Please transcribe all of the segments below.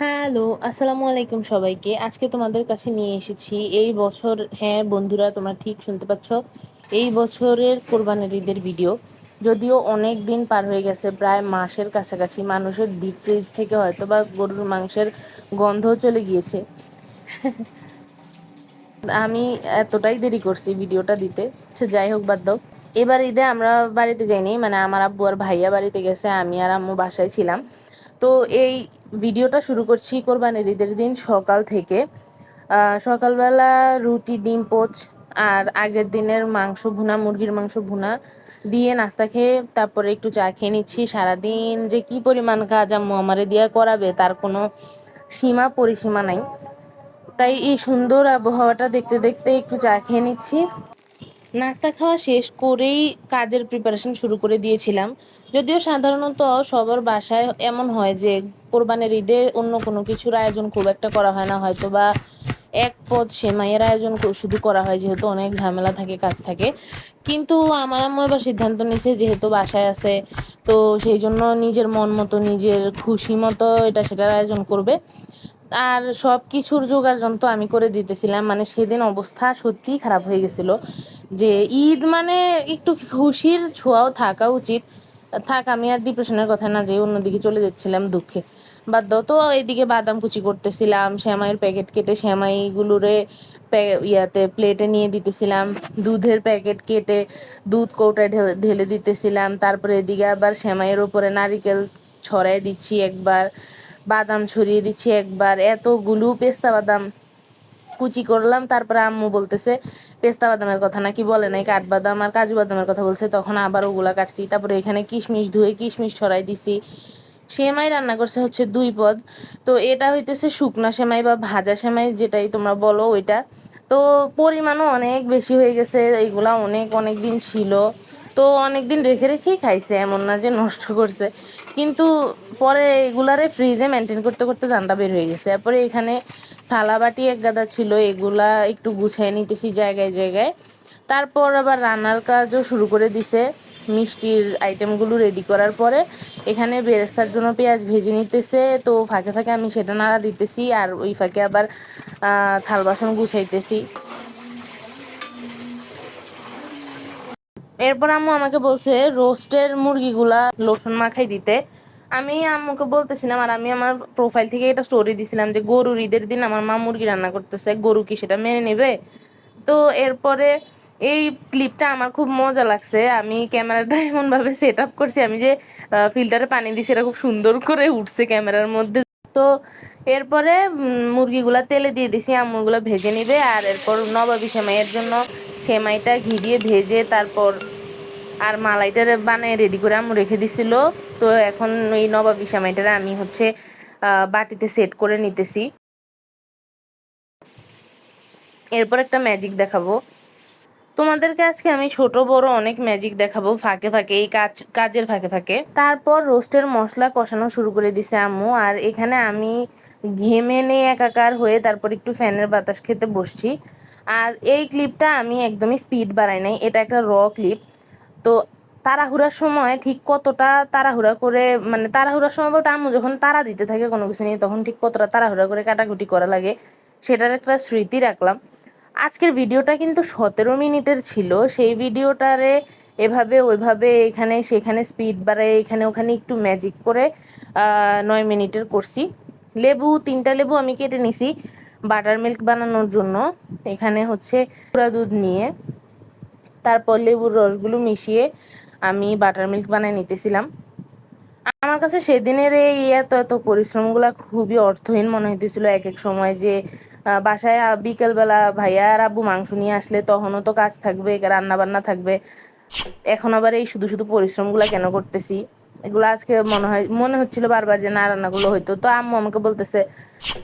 Hello, আসসালামু আলাইকুম সবাইকে। আজকে তোমাদের কাছে নিয়ে এসেছি এই বছর, হ্যাঁ বন্ধুরা তোমরা ঠিক শুনতে পাচ্ছ, এই বছরের কোরবানির ঈদের ভিডিও। যদিও অনেক দিন পার হয়ে গেছে, প্রায় মাসের কাছাকাছি, মানুষের ডিপ ফ্রিজ থেকে হয়তো বা গরুর মাংসের গন্ধ চলে গিয়েছে। আমি এতটাই দেরি করছি ভিডিওটা দিতে, সে যাই হোক বাদ দাও। এবার ঈদে আমরা বাড়িতে যাইনি, মানে আমার আব্বু আর ভাইয়া বাড়িতে গেছে, আমি আর আম্মু বাসায় ছিলাম। তো এই ভিডিওটা শুরু করছি কোরবানির ঈদের দিন সকাল থেকে। সকালবেলা রুটি, ডিম পোচ আর আগের দিনের মাংস ভুনা, মুরগির মাংস ভুনা দিয়ে নাস্তা খেয়ে তারপরে একটু চা খেয়ে নিচ্ছি। সারাদিন যে কি পরিমাণ কাজ আম্মু আমারে দিয়া করাবে তার কোনো সীমা পরিসীমা নাই। তাই এই সুন্দর আবহাওয়াটা দেখতে দেখতে একটু চা খেয়ে নিচ্ছি। নাস্তা খাওয়া শেষ করেই কাজের প্রিপারেশন শুরু করে দিয়েছিলাম। যদিও সাধারণত সবার বাসায় এমন হয় যে কোরবানির ঈদে অন্য কোনো কিছুর আয়োজন খুব একটা করা হয় না, হয়তো বা এক পদ সেমাইয়ের আয়োজন শুধু করা হয়, যেহেতু অনেক ঝামেলা থাকে, কাজ থাকে। কিন্তু আমার আম্মু এবার সিদ্ধান্ত নিয়েছে যেহেতু বাসায় আছে, তো সেই জন্য নিজের মন মতো, নিজের খুশি মতো এটা সেটার আয়োজন করবে। আর সব কিছুর জোগাড় যন্ত্র আমি করে দিতেছিলাম। মানে সেদিন অবস্থা সত্যিই খারাপ হয়ে গেছিল। যে ঈদ মানে একটু খুশির ছোঁয়াও থাকা উচিত। থাক, আমি আর ডিপ্রেশনের কথা না যে অন্যদিকে চলে যাচ্ছিলাম দুঃখে। বাদ দাও তো। এইদিকে বাদাম কুচি করতেছিলাম, শ্যামাইয়ের প্যাকেট কেটে শ্যামাইগুলোরে ইয়াতে প্লেটে নিয়ে দিতেছিলাম, দুধের প্যাকেট কেটে দুধ কৌটায় ঢেলে দিতেছিলাম। তারপরে এদিকে আবার শ্যামাইয়ের উপরে নারিকেল ছড়াই দিচ্ছি একবার, বাদাম ছড়িয়ে দিচ্ছি একবার, এতগুলো পেস্তা বাদাম কুচি করলাম। তারপরে আম্মু বলতেছে পেস্তা বাদামের কথা নাকি বলে নাই, কাঠবাদাম আর কাজু বাদামের কথা বলছে, তখন আবার ওগুলা কাটছি। তারপরে এখানে কিশমিশ ধুয়ে কিশমিশ ছড়াই দিছি। সেমাই রান্না করছে হচ্ছে 2 পদ। তো এটা হইতেছে শুকনা সেমাই বা ভাজা সেমাই, যেটাই তোমরা বলো ওইটা। তো পরিমাণও অনেক বেশি হয়ে গেছে, এইগুলা অনেক অনেক দিন ছিল। তো অনেক দিন রেখে রেখেই খাইছে, এমন না যে নষ্ট করছে। কিন্তু পরে এগুলারে ফ্রিজে মেনটেন করতে করতে জানটা বের হয়ে গেছে। তারপরে এখানে থালা বাটি এক গাদা ছিল, এগুলা একটু গুছিয়ে নিতেছি জায়গায় জায়গায়। তারপর আবার রান্নার কাজও শুরু করে দিছে। মিষ্টির আইটেমগুলো রেডি করার পরে এখানে বেরেস্তার জন্য পেঁয়াজ ভেজে নিতেছে, তো ফাঁকে ফাঁকে আমি সেটা নাড়া দিতেছি, আর ওই ফাঁকে আবার থাল বাসন গুছাইতেছি। এরপর আম্মু আমাকে বলছে রোস্টের মুরগিগুলা লোশন মাখাই দিতে। আমি আম্মুকে বলতেছিলাম, আর আমি আমার প্রোফাইল থেকে এটা স্টোরি দিছিলাম যে গরুর ঈদের দিন আমার মা মুরগি রান্না করতেছে, গরু কি সেটা মেনে নেবে? তো এরপরে এই ক্লিপটা আমার খুব মজা লাগছে। আমি ক্যামেরাটা এমনভাবে সেট আপ করছি, আমি যে ফিল্টারে পানি দিছি এটা খুব সুন্দর করে উঠছে ক্যামেরার মধ্যে। তো এরপরে মুরগিগুলা তেলে দিয়ে দিছি, আম্মুগুলো ভেজে নিবে। আর এরপর নবাবী সেমাইয়ের জন্য সেমাইটা ঘি দিয়ে ভেজে তারপর আর মালাইটা বানিয়ে রেডি করে আম্মু রেখে দিছিল। তো এখন ওই নবাবী সেমাইটা আমি হচ্ছে বাটিতে সেট করে নিতেছি। এরপর একটা ম্যাজিক দেখাবো তোমাদেরকে। আজকে আমি ছোট বড় অনেক ম্যাজিক দেখাবো ফাঁকে ফাঁকে, এই কাজের ফাঁকে ফাঁকে। তারপর রোস্টের মশলা কষানো শুরু করে দিছে আম্মু, আর এখানে আমি ঘেমে নিয়ে একাকার হয়ে তারপর একটু ফ্যানের বাতাস খেতে বসছি। আর এই ক্লিপটা আমি একদমই স্পিড বাড়াই নাই, এটা একটা ক্লিপ। তো তাড়াহুড়ার সময় ঠিক কতটা তাড়াহুড়া করে, মানে তাড়াহুড়ার সময় বলতে আম্মু যখন তাড়া দিতে থাকে কোনো কিছু নিয়ে, তখন ঠিক কতটা তাড়াহুড়া করে কাটাকুটি করা লাগে সেটার একটা স্মৃতি রাখলাম। আজকের ভিডিওটা কিন্তু 17 মিনিটের ছিল। সেই ভিডিওটারে এভাবে ওইভাবে এখানে সেখানে স্পিড বাড়ায় এখানে ওখানে একটু ম্যাজিক করে 9 মিনিটের করছি। লেবু 3টা লেবু আমি কেটে নিছি বাটার মিল্ক বানানোর জন্য। এখানে হচ্ছে গুঁড়া দুধ নিয়ে তারপর লেবুর রসগুলো মিশিয়ে আমি বাটার মিল্ক বানিয়ে নিতেছিলাম। আমার কাছে সেদিনের এই এত এত পরিশ্রমগুলো খুবই অর্থহীন মনে হইতেছিল এক এক সময়। যে বাসায় বিকেলবেলা ভাইয়া আর আব্বু মাংস নিয়ে আসলে তখনও তো কাজ থাকবে, রান্না বান্না থাকবে, এখন আবার এই শুধু শুধু পরিশ্রমগুলো কেন করতেছি। এগুলো আজকে মনে হচ্ছিল বারবার যে না রান্নাগুলো হইতো। তো আম্মু আমাকে বলতেছে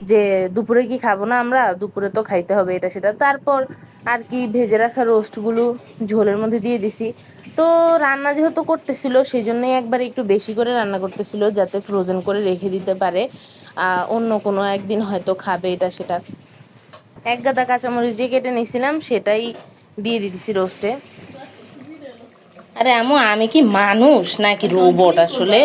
যে দুপুরে কি খাবো না আমরা, দুপুরে তো খাইতে হবে এটা সেটা। তারপর আর কি ভেজে রাখা রোস্টগুলো ঝোলের মধ্যে দিয়ে দিছি। তো রান্না যেহেতু করতেছিল সেই জন্যই একবার একটু বেশি করে রান্না করতেছিল, যাতে ফ্রোজেন করে রেখে দিতে পারে, অন্য কোনো একদিন হয়তো খাবে এটা সেটা। এক গাদা কাঁচামরিচ যে কেটে নিয়েছিলাম সেটাই দিয়ে দিতেছি রোস্টে। আরে আম্মু, আমি কি মানুষ নাকি রোবট আসলে?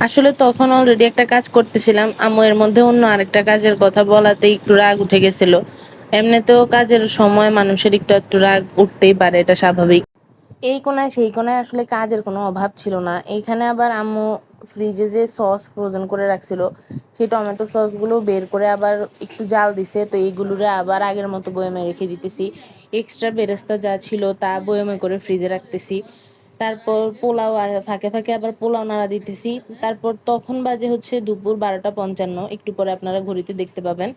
আসলে তখন অলরেডি একটা কাজ করতেছিলাম, আম্মু এর মধ্যে অন্য আরেকটা কাজের কথা বলাতে একটু রাগ উঠে গেছিল। এমনিতেও কাজের সময় মানুষের একটু একটু রাগ উঠতেই পারে, এটা স্বাভাবিক। এই কোনায় সেই কোনায় আসলে কাজের কোনো অভাব ছিল না। এইখানে আবার আম্মু ফ্রিজে যে সস ফ্রোজেন করে রাখছিল, সেই টমেটো সসগুলো বের করে আবার একটু জাল দিছে, তো এইগুলোরে আবার আগের মতো বয়মে রেখে দিতেছি। এক্সট্রা বেরেস্তা যা ছিল তা বয়মে করে ফ্রিজে রাখতেছি। তারপর পোলাও আর ফাঁকে ফাঁকে আবার পোলাও নাড়া দিতেছি। তারপর তখন বাজে হচ্ছে দুপুর 12টা 55, একটু পরে আপনারা ঘড়িতে দেখতে পাবেন।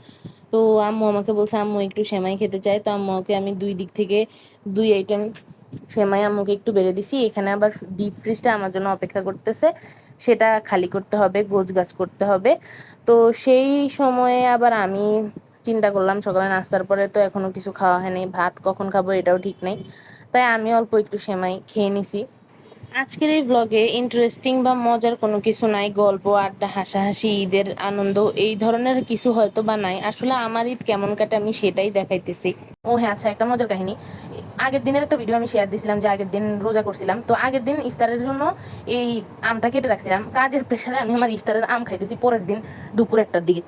তো আম্মু আমাকে বলছে আম্মু একটু সেমাই খেতে চায়, তো আম্মুকে আমি দুই দিক থেকে 2 আইটেম সেমাই আম্মুকে একটু বেড়ে দিছি। এখানে আবার ডিপ ফ্রিজটা আমার জন্য অপেক্ষা করতেছে, সেটা খালি করতে হবে, গোছ গাছ করতে হবে। তো সেই সময়ে আবার আমি চিন্তা করলাম সকালে নাস্তার পরে তো এখনো কিছু খাওয়া হয়নি, ভাত কখন খাবো এটাও ঠিক নেই, তাই আমি অল্প একটু সেমাই খেয়ে নিছি। আজকের এই ভ্লগে ইন্টারেস্টিং বা মজার কোনো কিছু নাই, গল্প আড্ডা হাসাহাসি ঈদের আনন্দ এই ধরনের কিছু হয়তো বা নাই। আসলে আমার ঈদ কেমন কাটে আমি সেটাই দেখাইতেছি। ও হ্যাঁ, আচ্ছা, একটা মজার কাহিনী। আগের দিনের একটা ভিডিও আমি শেয়ার দিয়েছিলাম যে আগের দিন রোজা করছিলাম, তো আগের দিন ইফতারের জন্য এই আমটা কেটে রাখছিলাম। কাজের প্রেশারে আমি আমার ইফতারের আম খাইতেছি পরের দিন দুপুর 1টার দিকে।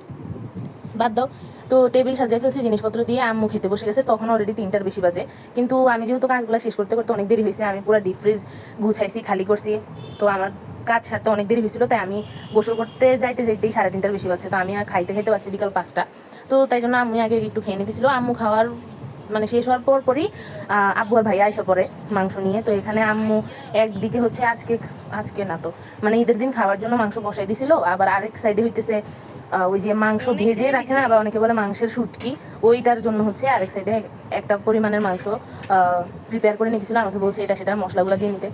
বাদ দাও। তো টেবিল সাজিয়ে ফেলছি জিনিসপত্র দিয়ে, আম্মু খেতে বসে গেছে, তখন অলরেডি 3টার বেশি বাজে। কিন্তু আমি যেহেতু কাজগুলো শেষ করতে করতে অনেক দেরি হয়েছে, আমি পুরো ডিপ ফ্রিজ গুছাইছি, খালি করছি। তো আমার কাজ সারতে অনেক দেরি হয়েছিল, তাই আমি গোসল করতে যাইতে যাইতেই 3:30টার বেশি বাজছে। তো আমি আর খাইতে খাইতে পারছি বিকাল 5টা। তো তাই জন্য আমি আগে একটু খেয়ে নিতেছিল। আম্মু খাওয়ার মানে শেষ হওয়ার পরই আব্বু আর ভাইয়া আইসা পরে মাংস নিয়ে। তো এখানে আম্মু একদিকে হচ্ছে আজকে আজকে না তো মানে ঈদের দিন খাওয়ার জন্য মাংস বসাই দিছিল, আবার আরেক সাইডে হইতেছে ওই যে মাংস ভেজে রাখে না, আবার অনেকে বলে মাংসের শুটকি, ওইটার জন্য হচ্ছে আরেক সাইডে একটা পরিমাণের মাংস প্রিপেয়ার করে নিতেছিল। আমাকে বলছে এটা সেটার মশলাগুলো দিয়ে নিতে।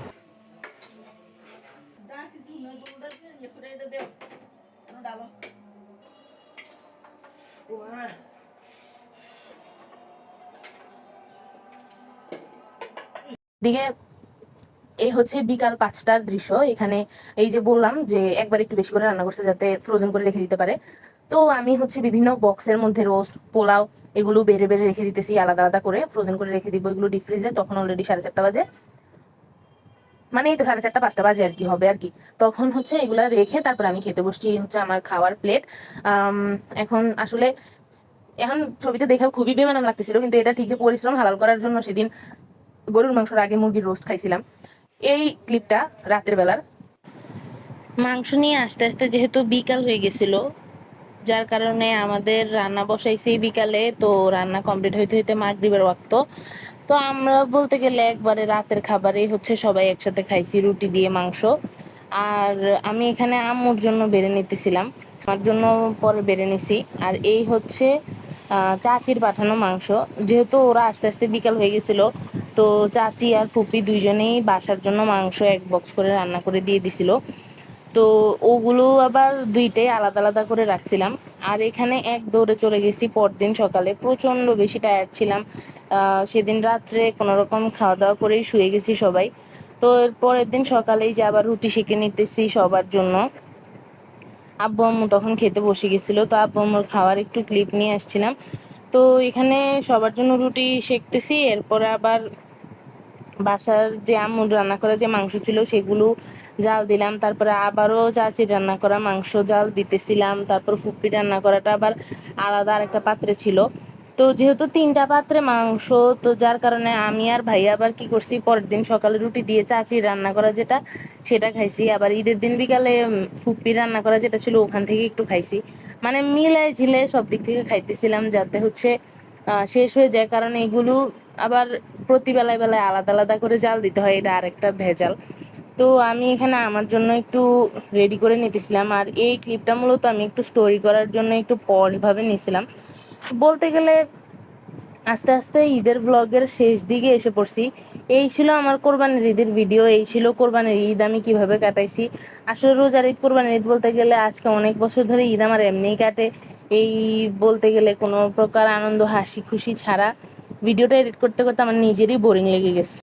দিকে এই হচ্ছে বিকাল 5টার দৃশ্য। এখানে এই যে বললাম যে একবার একটু বেশি করে রান্না করছে যাতে ফ্রোজেন করে রেখে দিতে পারে। তো আমি হচ্ছে বিভিন্ন বক্সের মধ্যে রোস্ট পোলাও এগুলো বেড়ে বেড়ে রেখে দিতেছি, আলাদা আলাদা করে ফ্রোজেন করে রেখে দিব এগুলো ডিপ ফ্রিজে। তখন অলরেডি 4:30 বাজে, মানে এই তো 4:30 5টা বাজে আর কি হবে আর কি। তখন হচ্ছে এগুলা রেখে তারপর আমি খেতে বসছি। হচ্ছে আমার খাওয়ার প্লেট। এখন আসলে এখন ছবিতে দেখে খুবই বেমানান লাগতেছিল, কিন্তু এটা ঠিক যে পরিশ্রম হালাল করার জন্য সেদিন গরুর মাংসের আগে মুরগির রোস্ট খাইছিলাম। এই ক্লিপটা রাতের বেলার। মাংস নিয়ে আস্তে আস্তে যেহেতু বিকাল হয়ে গেছিল, যার কারণে আমাদের রান্না বসাইছি বিকালে, তো রান্না কমপ্লিট হইতে হইতে মাগরিবের ওয়াক্ত। তো আমরা বলতে গেলে একবারে রাতের খাবারেই হচ্ছে সবাই একসাথে খাইছি রুটি দিয়ে মাংস। আর আমি এখানে আম্মুর জন্য বেড়ে নিতেছিলাম, আমার জন্য পরে বেড়ে নিছি। আর এই হচ্ছে চাচির পাঠানো মাংস। যেহেতু ওরা আস্তে আস্তে বিকাল হয়ে গেছিল, তো চাচি আর ফুপি দুইজনেই বাসার জন্য মাংস 1 বক্স করে রান্না করে দিয়ে দিছিল। তো ওগুলো আবার দুইটাই আলাদা আলাদা করে রাখছিলাম। আর এখানে এক দৌড়ে চলে গেছি পরদিন সকালে, প্রচণ্ড বেশি টায়ার্ড ছিলাম। সেদিন রাত্রে কোনো রকম খাওয়া দাওয়া করেই শুয়ে গেছি সবাই। তো এর পরের দিন সকালেই যে আবার রুটি সেঁকে নিতেছি সবার জন্য। আব্বু আম্মু তখন খেতে বসে গেছিলো, তো আব্বু আম্মুর খাওয়ার একটু ক্লিপ নিয়ে আসছিলাম। তো এখানে সবার জন্য রুটি সেঁকতেছি, এরপরে আবার বাসার যে আম্মুর রান্না করা যে মাংস ছিল সেগুলো জাল দিলাম। তারপরে আবারও চাচির রান্না করা মাংস জাল দিতেছিলাম। তারপর ফুপি রান্না করাটা আবার আলাদা আরেকটা পাত্রে ছিল। তো যেহেতু 3টা পাত্রে মাংস, তো যার কারণে আমি আর ভাই আবার কি করছি, পরের দিন সকালে রুটি দিয়ে চাচির রান্না করা যেটা সেটা খাইছি। আবার ঈদের দিন বিকালে ফুপির রান্না করা যেটা ছিল ওখান থেকে একটু খাইছি। মানে মিলাই ঝিলে সব দিক থেকে খাইতেছিলাম যাতে হচ্ছে শেষ হয়ে যায়, কারণ এগুলো আবার প্রতি বেলায় বেলায় আলাদা আলাদা করে জাল দিতে হয়, এটা আরেকটা ভেজাল। তো আমি এখানে আমার জন্য একটু রেডি করে নিতেছিলাম। আর এই ক্লিপটা মূলত আমি একটু স্টোরি করার জন্য একটু পজভাবে নিয়েছিলাম। বলতে গেলে আস্তে আস্তে ঈদের ব্লগের শেষ দিকে এসে পড়ছি। এই ছিল আমার কোরবানির ঈদের ভিডিও, এই ছিল কোরবানির ঈদ আমি কিভাবে কাটাইছি। আসলে রোজার ঈদ কোরবানির ঈদ বলতে গেলে আজকে অনেক বছর ধরে ঈদ আমার এমনিই কাটে। এই বলতে গেলে কোনো প্রকার আনন্দ হাসি খুশি ছাড়া ভিডিওটা এডিট করতে করতে আমার নিজেরই বোরিং লেগে গেছে।